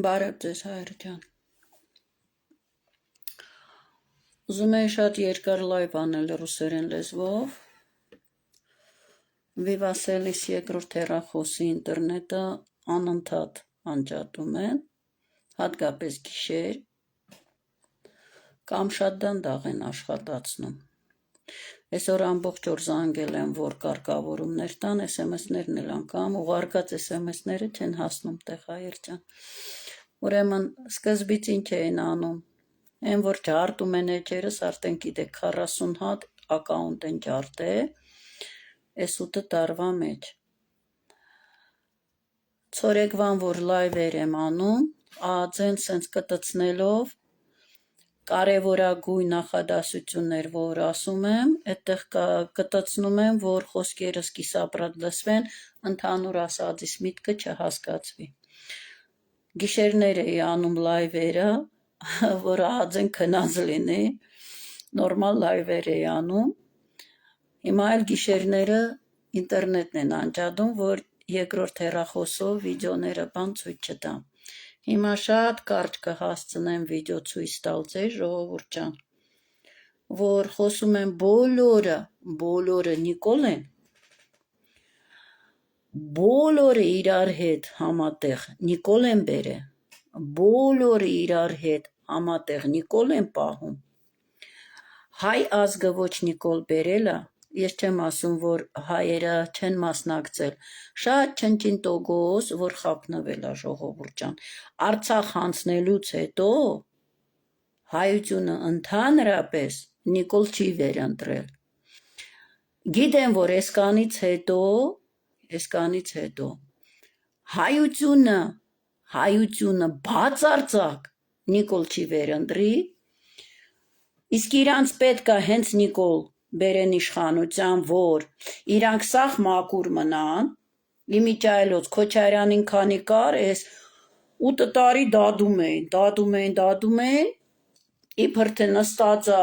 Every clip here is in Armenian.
Բարև ձեզ հայր ջան։ Ուզում էի շատ երկար լայվ անել ռուսերեն լեզվով։ Վիվասելիս երկրորդ հեռախոսի ինտերնետը անընդհատ անջատում են, հատկապես գիշեր, կամ շատ դանդաղ են աշխատացնում։ Այսօր ամբողջ օր զանգել եմ, որ կարգավորումներ տան, SMS-ներն էլ անգամ, ուղարկած SMS-ները չեն հասնում տեղ հայր ջան։ Ուրեմն սկզբից ինչ էին անում։ Այն որ ջարդում են էջերս, արդեն գիտեք 40 հատ ակաունտ են ջարդել, այս 8 տարվա մեջ։ Ցորեգվան որ լայվեր եմ անում, ԱԱԾ-ն սենց կտցնելով, կարևորագույն նախադասություններ, որ ասում եմ, այդտեղ կտցնում եմ, որ խոսքերս կիսապրատ լսվեն, ընդհանուր ասածիս միտքը չհասկացվի։ Գիշերներ էի անում լայվերը, որ ԱԱԾ-ն քնած լինի, նորմալ լայվեր էի անում, հիմա էլ գիշերները ինտերնետն են անջատում, որ երկրորդ հեռախոսով վիդեոները բան ցույց չտամ։ Հիմա շատ կարճ կհասցնեմ վիդեո ցույց տալ ձեզ ժողովուրդ ջան, որ խոսում են բոլորը Նիկոլ են, բոլորը իրար հետ համատեղ Նիկոլ են բերել, բոլորը իրար հետ համատեղ Նիկոլ են պահում, հայ ազգը ոչ Նիկոլ բերել է, ես չեմ ասում, որ հայերը չեն մասնակցել, շատ չնչին տոկոս, որ խափնվել է ժողովուրդ ջան, Արցախ հանձնելուց հետո հայությունը ընդհանրապես Նիկոլ չի վերընտրել։ Գիտեմ, որ այսքանից հետո հայությունը բացարձակ Նիկոլ չի վերընտրի, իսկ իրանց պետք է հենց Նիկոլ բերեն իշխանության, որ իրանք սաղ մաքուր մնան, իմիջայլոց Քոչարյանին քանի կար, այս 8 տարի դադում էին, իբր թե նստած է,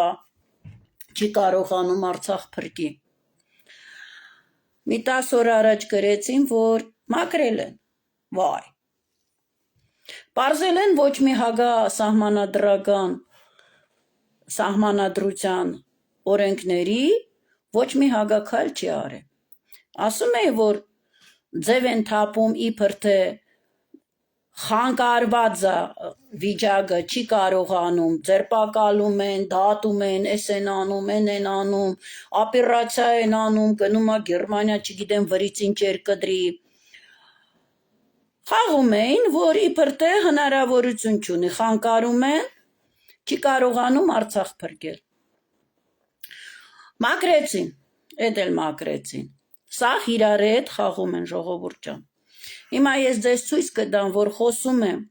չի կարողանում Արցախ փրկի։ Մի 10 օր առաջ գրեցին, որ մաքրել են, վայ։ Պարզել են ոչ մի սահմանադրության օրենքների ոչ մի հագաքայլ չի արել։ Ասում էի, որ ձև են թափում իբր թե խանգարված է վիճակը, չի կարողանում, ձերբակալում են, դատում են, էս են անում, են անում, օպերացիա են անում, գնում է Գերմանիա, չգիտեմ վրից ինչեր կդրի։ Խաղում էին, որ իբր թե հնարավորություն չունի, խանգարում են, չի կարողանում Արցախ փրկել։ Մաքրեցին, էդ էլ մաքրեցին, սաղ իրար հետ խաղում են ժողովուրդ ջան։ Հիմա ես ձեզ ցույց կտամ, որ խոսում եմ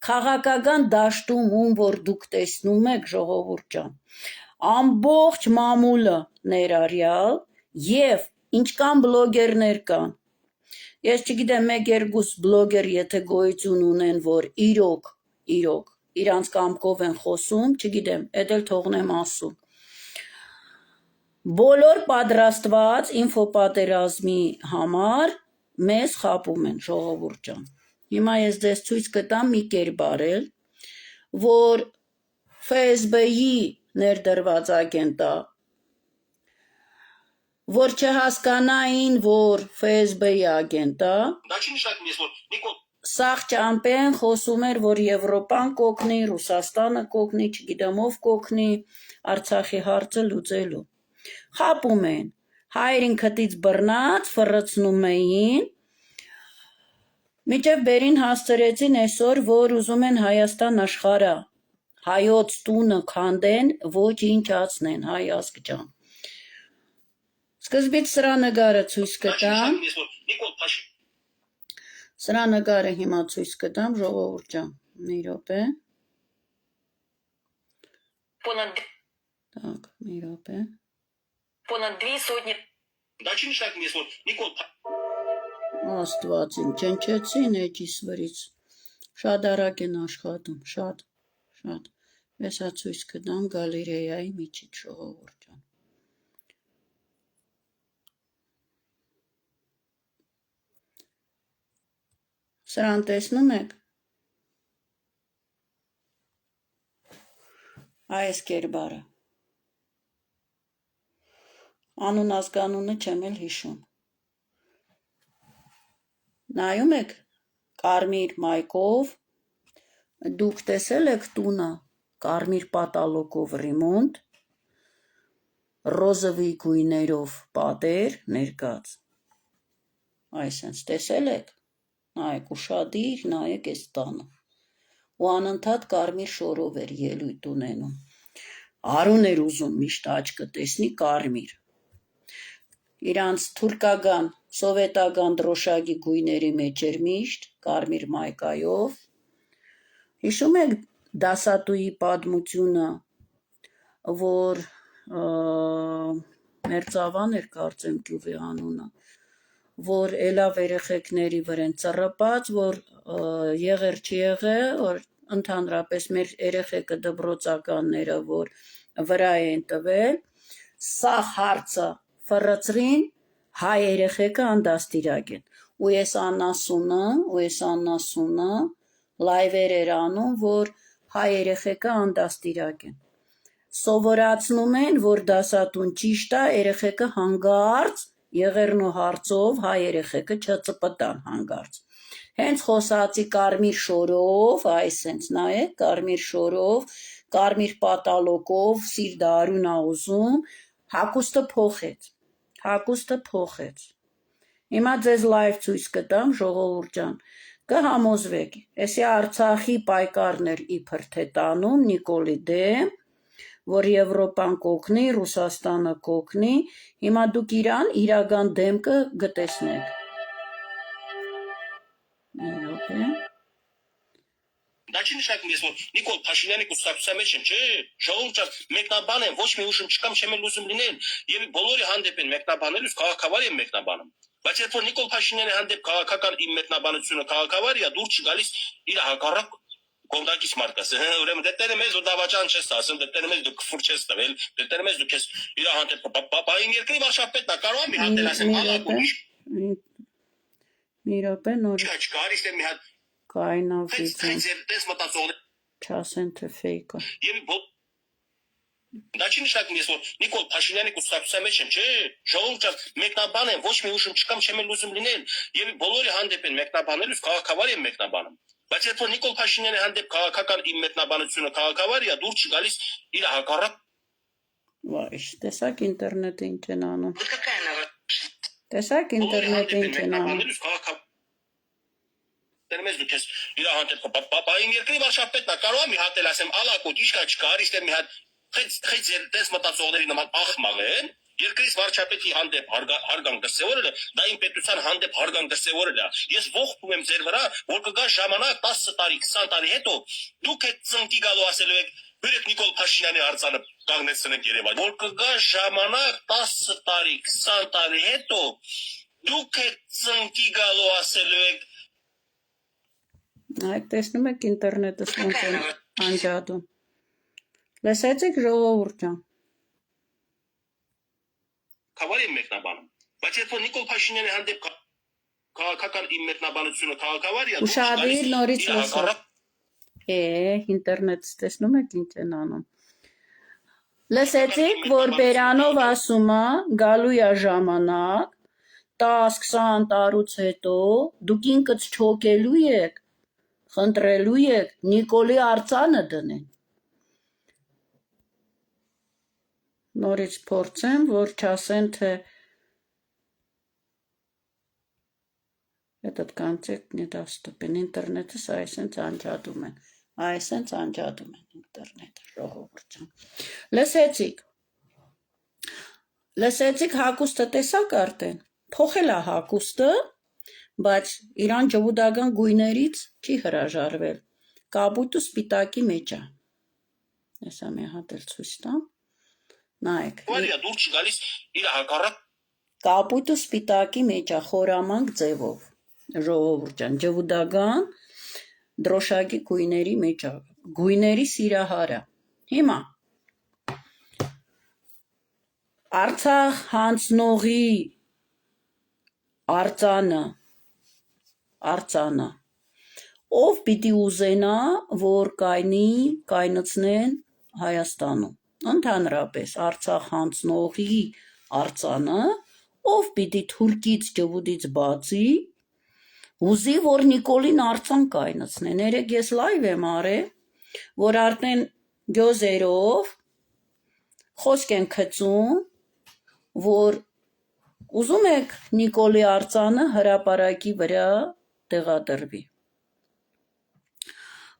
քաղաքական դաշտում, որ դուք տեսնում եք ժողովուրդ ջան, ամբողջ մամուլը ներառյալ եւ ինչքան բլոգերներ կան։ Ես չգիտեմ 1-2 բլոգեր եթե գոյություն ունեն, որ իրոք իրանց կամքով են խոսում, չգիտեմ, էդ էլ թողնեմ ասում։ Բոլոր պատրաստված ինֆոպատերազմի համար մեզ խափում են ժողովուրդ ջան։ Հիմա ես ձեզ ցույց կտամ մի կերպարել, որ ՖՍԲ-ի ներդրված ագենտ է, որ չհասկանային, որ ՖՍԲ-ի ագենտ է, սաղ ճամփեն խոսում էր, որ Եվրոպան կօգնի, Ռուսաստանը կօգնի, չգիտեմ ով կօգնի Արցախի հարցը լուծելու։ Խափում են, հայերին քթից բռնած, ֆռցնում էին, մինչև բերին հասցրեցին այսօր, որ ուզում են Հայաստան աշխարհը, հայոց տունը քանդեն, ոչինչ անցնեն, հայ ազգ ջան։ Սկզբից սրա նկարը ցույց կտամ, սրա նկարը հիմա ցույց կտամ, ժողովուրդ ջան, մի րոպե։ Так, մի րոպե։ Понад 2 сотни. Աստված իմ, ճնչեցին էջիս վրից, շատ արագ են աշխատում, շատ, եսա ցույց կտամ գալերեայի միջից ժողովուրդ ջան։ Սրան տեսնում եք, այս կերպարը։ Անուն ազգանունը չեմ էլ հիշում։ Նայում եք կարմիր մայկով, դուք տեսել եք տունը կարմիր պատալոկով ռիմոնտ, ռոզովի գույներով պատեր ներկած։ Այսենց տեսել եք, նայեք ուշադիր, նայեք այս տանը։ Ու անընդհատ կարմիր շորով էր ելույթ ունենում։ Արուն էր ուզում միշտ աչքը տեսնի կարմիր։ Իրանց թուրքական, սովետական դրոշակի գույների մեջ էր միշտ, կարմիր մայկայով։ Հիշում եք դասատուի պատմությունը, որ Մերձավան էր կարծեմ գյուղի անունը, որ ելավ երեխեքների վրան ծռպած, որ եղեր չի եղել, որ ընդհանրապես մեր երեխեքը դպրոցականները, որ վրա են տվել, սա հարցը ֆռծրին հայ երեխեքը անդաստիրակ են։ Ու ես անասունը լայվեր էր անում, որ հայ երեխեքը անդաստիրակ են։ Սովորացնում են, որ դասատուն ճիշտ է, երեխեքը հանգարց, եղերն ու հարցով հայ երեխեքը չծպտան հանգարց։ Հենց խոսացի կարմիր շորով, այսենց նայեք, կարմիր շորով, կարմիր պատալոկով, սիրտը արյուն ա ուզում, հագուստը փոխեց։ Հիմա ձեզ լայվ ցույց կտամ, ժողովուրդ ջան, կհամոզվեք, էսի Արցախի պայքարն էր իբր թե տանում Նիկոլի դեմ, որ Եվրոպան կօգնի, Ռուսաստանը կօգնի, հիմա դուք իրական դեմքը գտեսնեք։ Դա չի նշանակում ես որ Նիկոլ Փաշինյանի կուսակցության մեջ եմ, չէ, ժողովուրդ ջան, մեկնաբան եմ, ոչ մի ուժում չկամ, չեմ էլ ուզում լինել, եւ բոլորի հանդեպ են մեկնաբանելուց քաղաքավար եմ մեկնաբանում։ Բայց երբ որ Նիկոլ Փաշինյանի հանդեպ քաղաքական իմ մեկնաբանությունը քաղաքավար է, դուր չի գալիս իր հակառակ կոնդակից մարկաս։ Ուրեմն դետերը մեզ ու դավաճան չես ասում, դետերը մեզ դու քֆուր չես տվել, դետերը մեզ դու քեզ իր հանդեպ պապային երկրի վարշապետն է, կարող եմ մի հատ ասեմ, հալակ ուրիշ։ Մի րոպե նոր չկա, արիշ դե մի հատ կայնավ դες մտածող չասեն թե ֆեյկը։ Դա չի նշանակում ես որ Նիկոլ Փաշինյանի կուսակցության մեջ եմ, չէ, ժողովուրդ ջան, մեկնաբան եմ, ոչ մի ուժում չկամ, չեմ էլ ուզում լինել, եւ բոլորի հանդեպ են մեկնաբանելուց քաղաքավար եմ մեկնաբանում։ Բայց երբ որ Նիկոլ Փաշինյանի հանդեպ քաղաքական իմ մեկնաբանությունը քաղաքավար է, դուր չի գալիս իր հակառակ։ Վայ, տեսակ ինտերնետը ինչ են անում։ Տեսակ ինտերնետը ինչ են անում։ Դերմես դու քեզ իր հանդեպ պապային երկրի վարշապետն է, կարող եմ մի հատ էլ ասեմ, ալակոտ իշկա չկա, արիշ դե մի հատ խեց դες մտածողների նման ախմաղ են, երկրից վարչապետի հանդեպ հարգանք դրսևորելը, դա իմ պետության հանդեպ հարգանք դրսևորելը։ Ես ողջունում եմ ձեր վրա, որ կգա ժամանակ 10 տարի, 20 տարի հետո դուք այդ ծնկի գալու ասելու եք, բերեք Նիկոլ Փաշինյանի արձանը կանգնեցնենք Երևան։ Որ կգա ժամանակ 10 տարի, 20 տարի հետո դուք այդ ծնկի գալու ասելու եք։ Այդ տեսնում եք ինտերնետը ոնց է անջատում։ Լսեցիք ժողովուրդ ջան։ Քաղաքավար եմ մեկնաբանում։ Բայց երբ որ Նիկոլ Փաշինյանի հանդեպ քաղաքական իմ մեկնաբանությունը քաղաքավար է, ուշադիր նորից լսեք։ Ինտերնետը տեսնում եք ինչ են անում։ Լսեցիք, որ Բերանով ասում է, գալու է ժամանակ 10-20 տարուց հետո դուք ինքդ չոքելու եք, խնդրելու եք Նիկոլի արձանը դնեն։ Նորից փորձեմ, որ չասեն, թե этот концерт недоступен, ինտերնետը այսենց անջատում են, ինտերնետը, ժողովուրդ ջան։ Լսեցիք հագուստը տեսակ արդեն, փոխել է հագուստը, բայց իրան ջհուդական գույներից չի հրաժարվել, կապույտ ու սպիտակի մեջ է։ Հեսա մի հատ էլ ցույց տամ, նայեք։ Դուր չի գալիս իր հակառակ կապույտ ու սպիտակի մեջ է խորամանկ ձևով, ժողովուրդ ջան, ջհուդական դրոշակի գույների մեջ է, գույների սիրահարը։ Հիմա Արցախ հանձնողի արձանը, ով պիտի ուզենա, որ կայնցնեն Հայաստանում, ընդհանրապես Արցախ հանձնողի արձանը, ով պիտի Թուրքից ջվուդից բացի, ուզի, որ Նիկոլին արձան կայնացնե, ներեկ ես լայվ եմ արել, որ արդեն գյոզերով խոսք են գծում, որ ուզում եք Նիկոլի արձանը հրապարակի վրա տեղադրվի։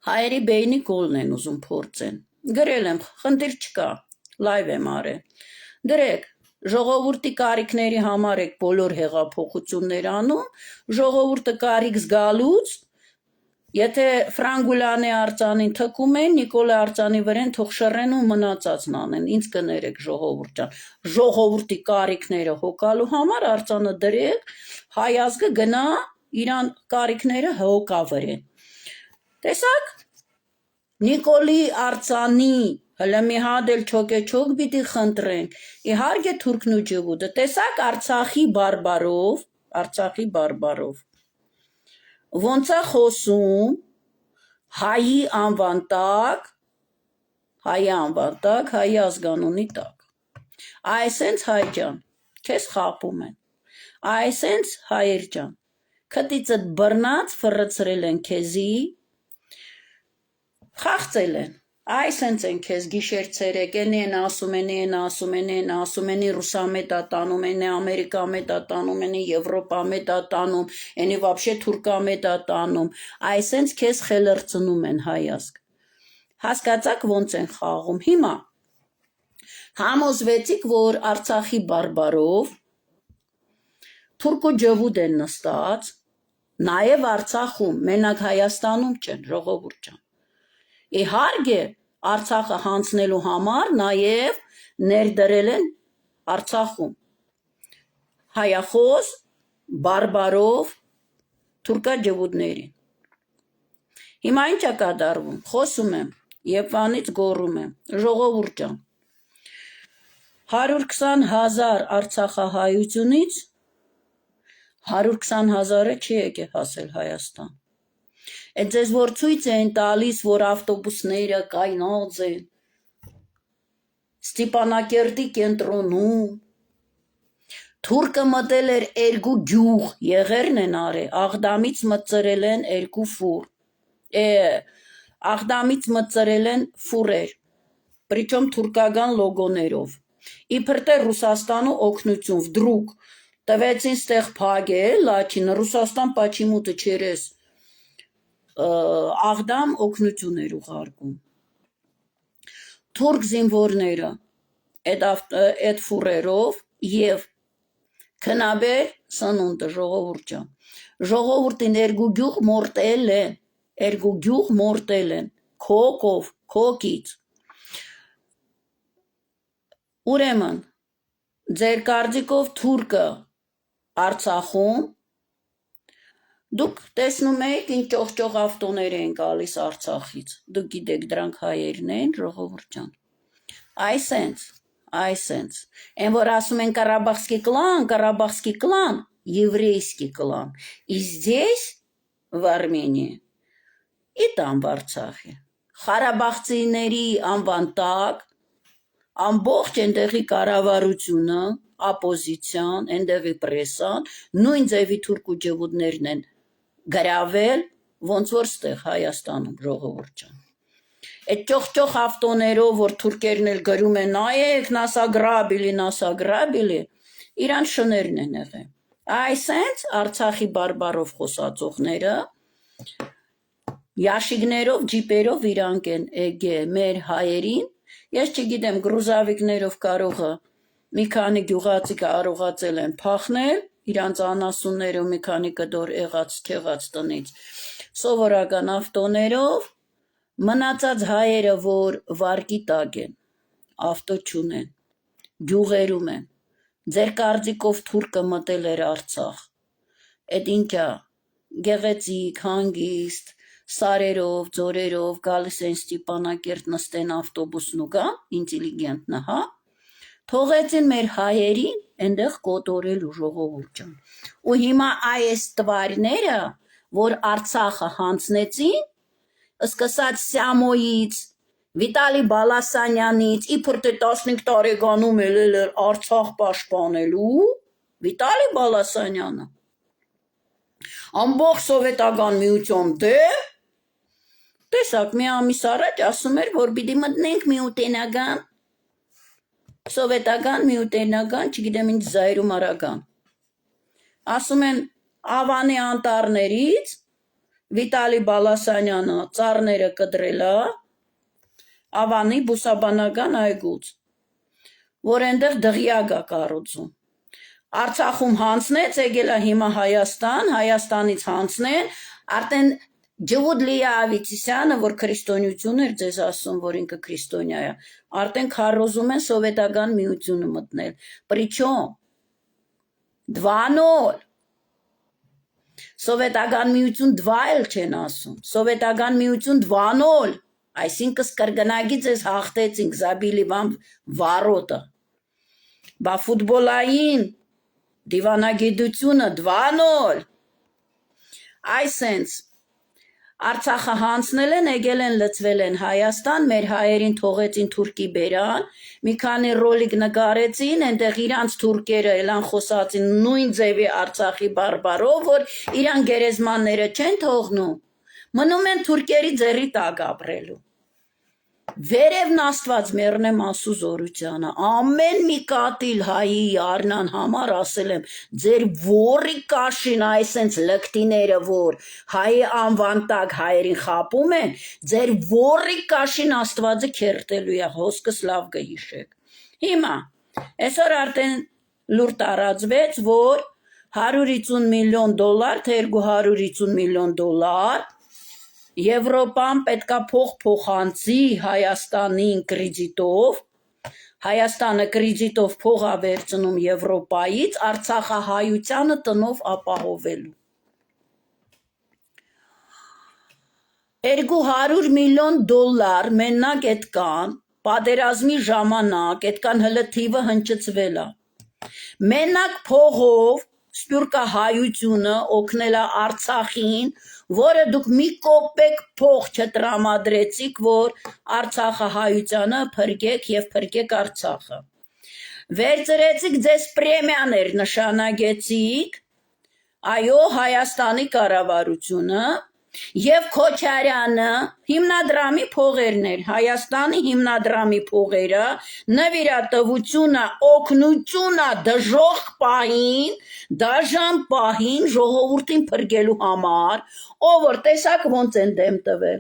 Հայերի բեյնի գոլն են ուզում փորձեն։ Գրել եմ, խնդիր չկա, լայվ եմ արել։ Դրեք, ժողովուրդի կարիքների համար եք բոլոր հեղափոխություններ անում, ժողովուրդը կարիք զգալուց, եթե Ֆրանգուլյանի արձանին թքում են, Նիկոլի արձանի վրան թող շռեն ու մնացածն անեն, ինձ կներեք ժողովուրդ ջան, ժողովուրդի կարիքները հոգալու համար արձանը դրեք, հայ ազգը գնա իրան կարիքները հոգա վրան։ Տեսակ, Նիկոլի արձանի հլը մի հատ էլ չոկեչոք պիտի խնդրենք, իհարկե թուրքն ու ջվուդը, տեսակ Արցախի բարբարով, ոնց է խոսում հայի անվան տակ, հայի ազգանունի տակ, այսենց հայ ջան, քեզ խապում են, այսենց հայեր ջան, քտիցդ բռնած ֆռցրել են քեզի, խաղցել են, այսենց են քեզ գիշեր ցերեկ, են ասում են, ռուսամետա տանում, են ամերիկամետա տանում, են եվրոպամետա տանում, են վաբշե թուրքամետա տանում, այսենց քեզ խելրծնում են հայ ազգ։ Հասկացաք ոնց են խաղում, հիմա համոզվեցիք, որ Արցախի բարբարով թուրք ու ջվուդ են նստած, նաև Արցախում, մենակ Հայաստանում չեն, ժողովուրդ ջան։ Իհարկե Արցախը հանձնելու համար նաև ներդրել են Արցախում հայախոս բարբարով թուրքաջվուդներին։ Հիմա ինչ է կատարվում, խոսում եմ եւ վանից գոռում եմ, ժողովուրդ ջան, 120,000 արցախահայությունից 120,000-ը չի եկել հասել Հայաստան։ Այդ ձեզ որ ցույց են տալիս, որ ավտոբուսները կայնած են, Ստիպանակերտի կենտրոնում, թուրքը մտել էր 2 գյուղ, եղերն են արել, Աղդամից մտցրել են 2 ֆուր, Աղդամից մտցրել են ֆուրեր, պրիչոմ թուրքական լոգոներով, իբր թե Ռուսաստանու օգնություն, վդրուկ, տվեցին ստեղ փագել, լաչին, Ռուսաստան պաչիմուտը չերես, Աղդամ օգնություն էր ուղարկում։ Թուրք զինվորները այդ ֆուրերով եւ քնաբեր սնունդը ժողովուրդ ջան։ Ժողովուրդին 2 գյուղ մորտել են, քոկով, քոկից։ Ուրեմն, ձեր կարծիքով թուրքը Արցախում դուք տեսնում եք ինչ ճոխճոխ ավտոներ են գալիս Արցախից, դուք գիտեք դրանք հայերն են, ժողովուրդ ջան, այսենց, են որ ասում են Կարաբախский клан, еврейский клан, и здесь, в Армении, и там в Արցախի, Ղարաբաղցիների անվան տակ, ամբողջ այնտեղի կառավարությունը, ապոզիցիան, այնտեղի պրեսան, նույն ձևի թուրք ու ջվուդներն են գրավել, ոնց որ ստեղ Հայաստանում ժողովուրդ ջան։ Այդ ճոխճոխ ավտոներով, որ թուրքերն էլ գրում են, նայեք, նասագրաբիլի, իրան շներն են եղել։ Այսենց Արցախի բարբարով խոսածողները Яշիգներով, ջիպերով իրանք են եկել մեր հայերին, ես չգիտեմ, գրուզավիկներով կարողը մի քանի գյուղացի կարողացել են փախնել, իրանց անասունները ու մի քանի կտոր եղած տնից, սովորական ավտոներով, մնացած հայերը, որ վարկի տակ են, ավտո չունեն, գյուղերում են, ձեր կարծիքով թուրքը մտել էր Արցախ, այդ ինչա, գեղեցիկ, հանգիստ, սարերով, ձորերով, գալիս են Ստիպանակերտ նստեն ավտոբուսն ու գան, ինտելիգենտնը, հա, թողեցին մեր հայերին այնտեղ կոտորելու ժողովուրդ ջան։ Ու հիմա այս տվարները, որ Արցախը հանձնեցին, սկսած Սյամոյից, Վիտալի Բալասանյանից իբր թե 15 տարեկանում ելել էր Արցախ պաշտպանելու Վիտալի Բալասանյանը ամբողջ սովետական միություն տեսակ մի ամիս առաջ ասում էր որ պիտի մտնենք միութենական սովետական միութենական չգիտեմ ինչ զայրում արական ասում են Ավանի անտառներից Վիտալի Բալասանյանը ծառները կտրելա Ավանի բուսաբանական այգուց որ այնտեղ դղյակ է կառուցում Արցախում հանցնեց եկել է հիմա Հայաստան Հայաստանից հանցնեն արդեն Ջվուդ Լիա Ավետիսյանը որ քրիստոնեություն էր ձեզ ասում որ ինքը քրիստոնյա է արդեն քարոզում են սովետական միությունը մտնել Причем 2-0 Սովետական միություն 2 էլ չեն ասում Սովետական միություն 2-0 այսինքն կրկնակի ձեզ հաղթեցինք Զաբիլիվան վարոտը բա ֆուտբոլային դիվանագիտությունը 2-0 այսենց Արցախը հանցնել են, եկել են լծվել են Հայաստան, մեր հայերին թողեցին թուրքի բերան, մի քանի ռոլիկ նկարեցին, այնտեղ իրանց թուրքերը էլան խոսացին նույն ձևի Արցախի բարբարով, որ իրան գերեզմանները չեն թողնում, մնում են թուրքերի ձեռի տակ ապրելու։ Վերևն Աստված մեռնեմ ասու զորությանը, ամեն մի կատիլ հայի արնան համար ասել եմ, ձեր որի կաշին այսենց լկտիները, որ հայի անվան տակ հայերին խապում են, ձեր որի կաշին Աստվածը քերտելու է, հոսքս լավ կհիշեք։ Հիմա, այսօր արդեն լուր տարածվեց, որ $150 միլիոն, թե $250 միլիոն Եվրոպան պետքա փոխանցի Հայաստանին կրեդիտով, Հայաստանը կրեդիտով փող է վերցնում Եվրոպայից, Արցախը հայությանը տնով ապահովելու։ $200 միլիոն մենակ այդքան, պատերազմի ժամանակ, այդքան հլը թիվը հնչեցվել է։ Մենակ փողով Սպյուրկա հայությունը օգնել է Արցախին, որը դուք մի կոպեկ փող չտրամադրեցիք, որ Արցախը հայությանը փրկեք եւ փրկեք Արցախը։ Վերցրեցիք ձեզ պրեմիաներ նշանակեցիք, այո, Հայաստանի կառավարությունը եւ Քոչարյանը հիմնադրամի փողերներ, Հայաստանի հիմնադրամի փողերը, նվիրատվությունը, օգնությունը դժոխք պահին, դաժան պահին ժողովրդին փրկելու համար, ով որ տեսակ ոնց են դեմ տվել,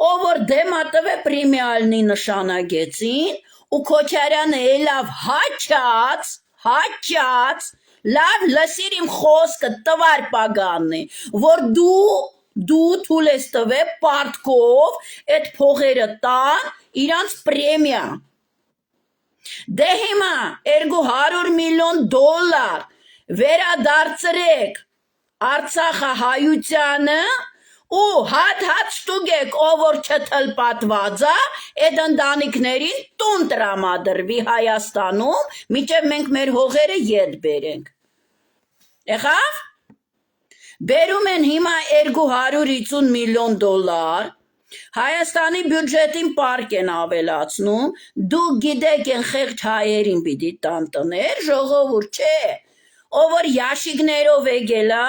ով որ դեմա տվել պրեմիալնի նշանակեցին, ու Քոչարյանը ելավ հաչած, լավ լսիր իմ խոսքը տվար պագանն է, որ դու թույլ ես տվել պարտքով այդ փողերը տան իրանց պրեմիա։ Դե հիմա $200 միլիոն վերադարձրեք Արցախը հայությանը ու հատ ստուգեք ով որ չթլպատված է այդ ընտանիքներին տուն տրամադրվի Հայաստանում մինչև մենք մեր հողերը ետ բերենք։ Եղավ։ Բերում են հիմա $250 միլիոն Հայաստանի բյուջետին պարկ են ավելացնում, դուք գիտեք են խեղճ հայերին պիտի տան տներ, ժողովուրդ չէ, ով որ յաշիկներով եկել է,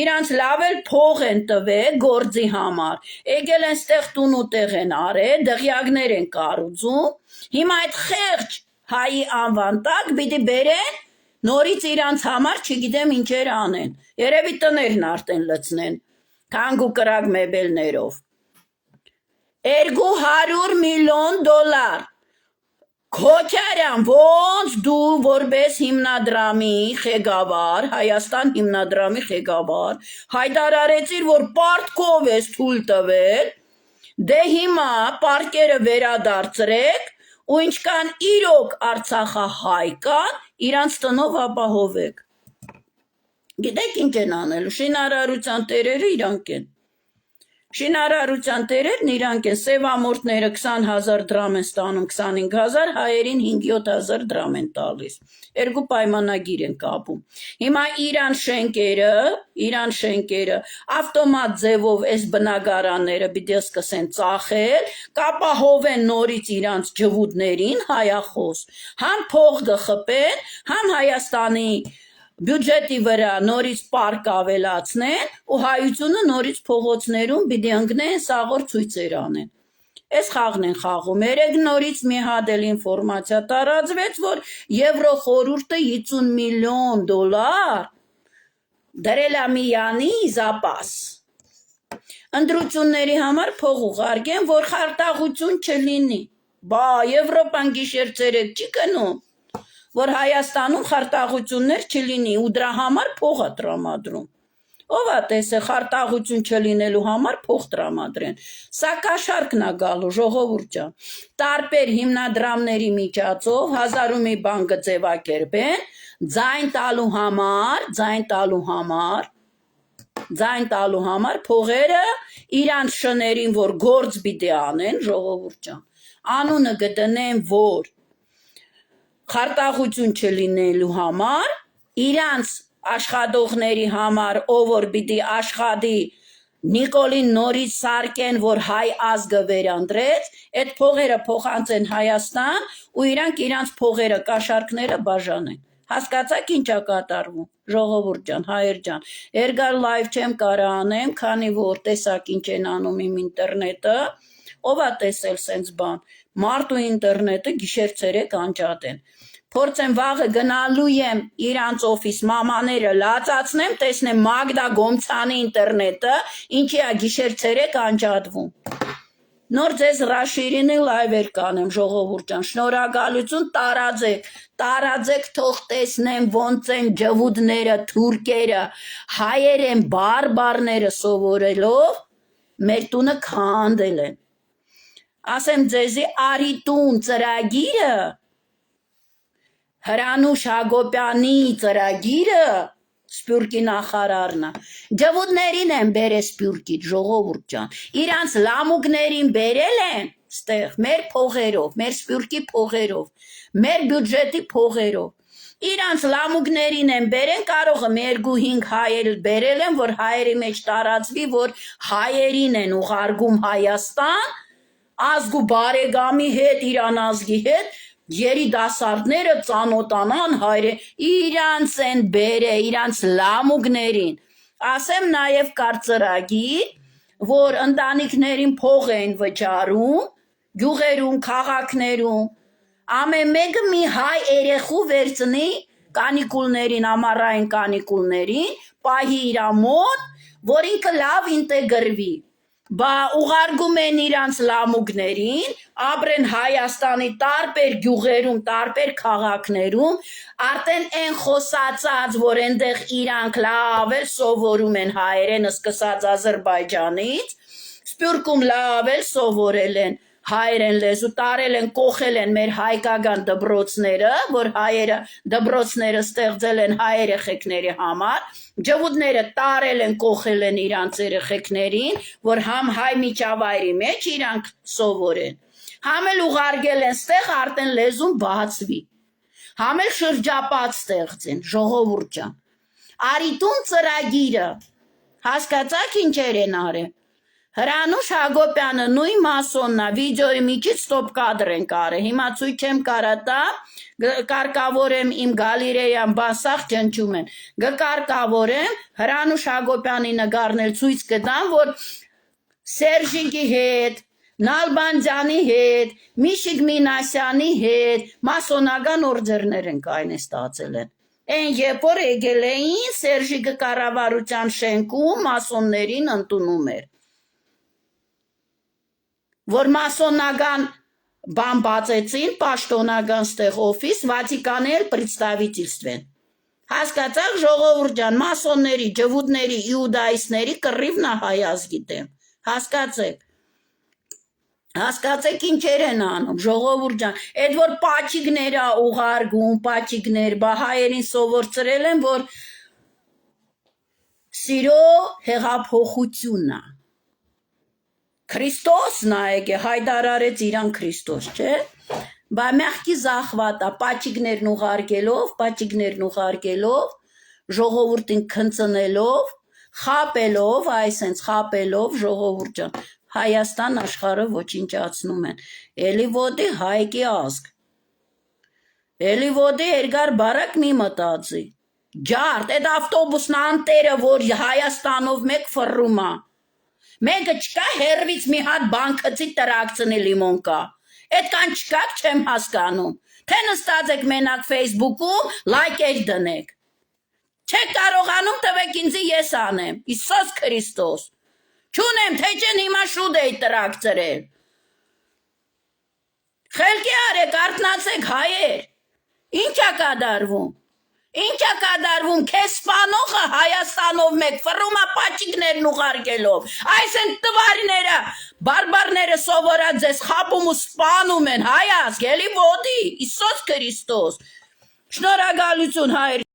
իրանց լավ էլ փող են տվել գործի համար, եկել են ստեղ տուն ու տեղ են արել, դղյակներ են կառուցում, հիմա այդ խեղճ հայի անվան տակ պիտի բերեն նորից իրանց համար չգիտեմ ինչեր անեն, երևի տներն արդեն լցնեն, քանք ու կրակ մեբելներով։ $200 միլիոն Քոչարյան, ոնց դու որպես հիմնադրամի ղեկավար, Հայաստան հիմնադրամի ղեկավար, հայտարարեցիր, որ պարտքով ես թույլ տվել, դե հիմա պարկերը վերադարձրեք, ու ինչքան իրոք Արցախը հայ կան, իրանց տնով ապահովեք։ Գիտեք ինչ են անելու, շինարարության տերերը իրանք են։ Շինարարության տերերն իրանք են, սևամորտները 20,000 դրամ են ստանում, 25,000, հայերին 5-7,000 դրամ են տալիս, երկու պայմանագիր են կապում, հիմա իրան շենքերը, ավտոմատ ձևով այս բնագարանները պիտի սկսեն ծախել, կապահովեն նորից իրանց ջվուդներին, հայախոս, համ փող գխպեն, համ Հայաստանի բյուջետի վրա նորից պարկ ավելացնեն ու հայությունը նորից փողոցներում պիտի ընկնեն սաղոր ցույցեր անեն։ Այս խաղն են խաղում։ Երեք նորից մի հատ էլ ինֆորմացիա տարածվեց, որ Եվրոխորհուրդը 50 միլիոն դոլար դրել է Միանի զապաս։ Ընտրությունների համար փող ուղարկեն, որ խարտաղություն չլինի։ Բա Եվրոպան գիշեր-ցերեկ չի գնում, որ Հայաստանում խարտաղություններ չլինի ու դրա համար փող է տրամադրում։ Ով է տեսել խարտաղություն չլինելու համար փող տրամադրեն։ Սա կաշառքն է գալու, ժողովուրդ ջան։ Տարբեր հիմնադրամների միջոցով 1000 մի բան կձևակերպեն, ձայն տալու համար փողերը իրանց շներին, որ գործ պիտի անեն, ժողովուրդ ջան, անունը կդնեն, որ խարտաղություն չլինելու համար, իրանց աշխատողների համար, ով որ պիտի աշխատի, Նիկոլին նորից սարքեն, որ հայ ազգը վերանդրեց, այդ փողերը փոխանցեն Հայաստան ու իրանց փողերը, կաշառքները բաժանեն։ Հասկացաք ինչ է կատարվում, ժողովուրդ ջան, հայեր ջան, երկար լայվ չեմ կարա անեմ, քանի որ տեսակ ինչ են անում իմ ինտերնետը, ով է տեսել սենց բան, մարդու ինտերնետը գիշեր-ցերեկ անջատ են։ Փորձեմ վաղը գնալու եմ իրանց օֆիս մամաները լացացնեմ, տեսնեմ Մագդա Գոմցանի ինտերնետը, ինչի է գիշեր-ցերեկ անջատվում։ Նոր ձեզ ռաշիրինի լայվեր կանեմ, ժողովուրդ ջան, շնորհակալություն, տարածեք, թող տեսնեմ ոնց են ջվուդները, թուրքերը, հայեր են բարբարները սովորելով, մեր տունը քանդել են։ Ասեմ ձեզի Արիտուն ծրագիրը, Հրանուշ Հակոբյանի ծրագիրը, Սփյուռքի նախարարն է, ջվուդներին են բերել Սփյուռքից, ժողովուրդ ջան, իրանց լամուկներին բերել են ստեղ մեր փողերով, մեր Սփյուռքի փողերով, մեր բյուջետի փողերով, իրանց լամուկներին են բերեն, կարող եմ 2-5 հայեր բերել են, որ հայերի մեջ տարածվի, որ հայերին են ուղարկում Հայաստան, ազգու բարեկամի հետ, իրան ազգի հետ, երիտասարդները ծանոթանան հայրեն, իրանց են բերել, իրանց լամուկներին։ Ասեմ նաև կար ծրագիր, որ ընտանիքներին փող են վճարում, գյուղերում, քաղաքներում, ամեն մեկը մի հայ երեխու վերցնի կանիկուլներին, ամառային կանիկուլներին, պահի իր մոտ, որ ինքը լավ ինտեգրվի։ Բա ուղարկում են իրանց լամուկներին, ապրեն Հայաստանի տարբեր գյուղերում, տարբեր քաղաքներում, արդեն են խոսացած, որ այնտեղ իրանք լավ էլ սովորում են հայերենը սկսած Ադրբեջանից, Սփյուռքում լավ էլ սովորել են հայերեն լեզու, տարել են, կողել են մեր հայկական դպրոցները, որ հայերը դպրոցները ստեղծել են հայ երեխեքների համար, ջվուդները տարել են, կողել են իրանց երեխեքներին, որ համ հայ միջավայրի մեջ իրանք սովորեն, համ էլ ուղարկել են ստեղ արդեն լեզուն բացվի, համ էլ շրջապատ ստեղծեն, ժողովուրդ ջան, Արիտուն ծրագիրը, հասկացաք ինչեր են արել, Հրանուշ Հակոբյանը նույն մասոնն է, վիդեոյի միջից ստոպ կադր են կարել, հիմա ցույց չեմ կարա տա, կարգավորեմ իմ գալերեյան բասախ ջնջում են, կարգավորեմ Հրանուշ Հակոբյանի նկարներ ցույց կտամ, որ Սերժիկի հետ, Նալբանդյանի հետ, Միշիկ Մինասյանի հետ մասոնական օրդերներ են կային ստացել են։ Այն երբ որ եկել էին Սերժիկը կառավարության շենքում մասոններին ընդունում էր։ Որ մասոնական բան բացեցին, պաշտոնական ստեղ օֆիս, Վատիկանի էլ պրեստավիտելստվեն։ Հասկացաք ժողովուրդ ջան, մասոնների, ջվուդների, իուդայիստների կռիվն է հայ ազգի դեմ։ Հասկացեք ինչեր են անում, ժողովուրդ ջան, այդ որ պաչիկներ է ուղարկում, պաչիկներ, բա հայերին սովորցրել են, որ սիրո հեղափոխությունն է։ Քրիստոսն ա եկե հայտարարեց իրան Քրիստոս, չէ՞։ Բա մեղքի զախվատա պաճիկներն ուղարկելով, ժողովուրդին քնծնելով, խապելով, այսենց խապելով ժողովուրդ ջան, Հայաստան աշխարհը ոչնչացնում են։ Էլի ոտի հայկի ազգ։ Էլի ոտի երկար բարակ մի մտածի։ Ջարդ, այդ ավտոբուսն անտերը, որ Հայաստանով մեկ ֆռում ա։ Մեկը չկա հերվից մի հատ բանկցի տրակցնի լիմոն կա։ Այդքան չկաք չեմ հասկանում։ Թե նստած եք մենակ Facebook-ում լայքեր դնեք։ Չեք կարողանում տվեք ինձ ես անեմ։ Հիսուս Քրիստոս։ Չունեմ, թե չեն հիմա շուտ էի տրակցրել։ Խելքի արեք, արթնացեք հայեր։ Ինչ ա կատարվում։ Ինչ ա կատարվում, քեզ սպանողը Հայաստանով մեկ ֆռում ա պաճիկներն ուղարկելով։ Այս են տվարները, բարբարները սովորած ձեզ խապում ու սպանում են, հայ ազգ, էլի ոտի, Հիսուս Քրիստոս։ Շնորհակալություն հայր։